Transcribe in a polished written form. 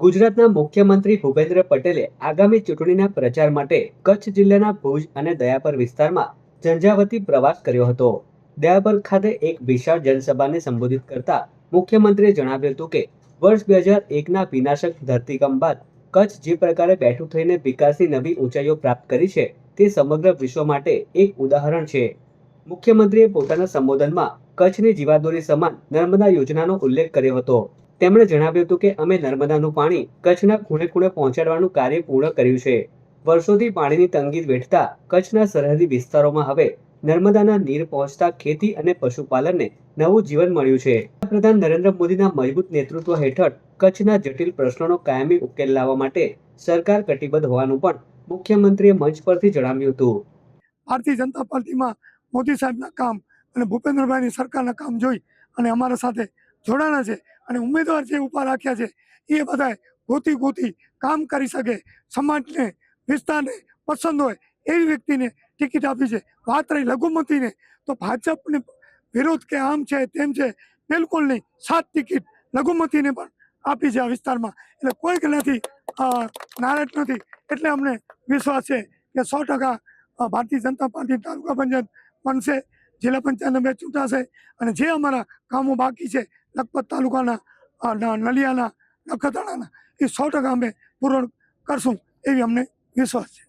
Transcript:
ગુજરાતના મુખ્યમંત્રી ભૂપેન્દ્ર પટેલે આગામી ચૂંટણીના પ્રચાર માટે કચ્છ જિલ્લાના ભુજ અને દયાપર વિસ્તારમાં ઝંઝાવતી પ્રવાસ કર્યો હતો। દયાપર ખાતે એક વિશાળ જનસભાને સંબોધિત કરતા મુખ્યમંત્રીએ જણાવ્યું હતું કે વર્ષ 2001ના વિનાશક ધરતીકંપ બાદ કચ્છ જે પ્રકારે બેઠું થઈને વિકાસની નવી ઊંચાઈઓ પ્રાપ્ત કરી છે તે સમગ્ર વિશ્વ માટે એક ઉદાહરણ છે। મુખ્યમંત્રીએ પોતાના સંબોધનમાં કચ્છની જીવાદોરી સમાન નર્મદા યોજનાનો ઉલ્લેખ કર્યો હતો। તેમણે જણાવ્યું હતું કે અમે નર્મદાનું પાણી કચ્છના ખૂણે ખૂણે પહોંચાડવાનું કાર્ય પૂર્ણ કર્યું છે। વર્ષોથી પાણીની તંગી વેઠતા કચ્છના સરહદી વિસ્તારોમાં હવે નર્મદાના નીર પહોંચતા ખેતી અને પશુપાલનને નવું જીવન મળ્યું છે। વડાપ્રધાન નરેન્દ્ર મોદીના મજબૂત નેતૃત્વ હેઠળ કચ્છના જટિલ પ્રશ્નોનો કાયમી ઉકેલ લાવવા માટે સરકાર કટિબદ્ધ હોવાનું પણ મુખ્યમંત્રીએ મંચ પરથી જણાવ્યું હતું। ભારતીય જનતા પાર્ટીમાં મોદી સાહેબના કામ અને ભૂપેન્દ્રભાઈની સરકારના કામ જોઈ અને અમારા સાથે જોડાણા છે અને ઉમેદવાર જે ઊભા રાખ્યા છે એ બધાએ ગોતી કામ કરી શકે, સમાજને વિસ્તારને પસંદ હોય એવી વ્યક્તિને ટિકિટ આપી છે। વાત રહી લઘુમતીને, તો ભાજપને વિરોધ કે આમ છે તેમ છે, બિલકુલ નહીં। 7 ટિકિટ લઘુમતીને પણ આપી છે આ વિસ્તારમાં, એટલે કોઈ નથી નારાજ નથી। એટલે અમને વિશ્વાસ છે કે 100% ભારતીય જનતા પાર્ટી તાલુકા પંચાયત બનશે, જિલ્લા પંચાયતને ચૂંટાશે અને જે અમારા કામો બાકી છે લખપત તાલુકાના, નલિયાના, નખત્રાણાના, એ 100% અમે પૂર્ણ કરશું એવી અમને વિશ્વાસ છે।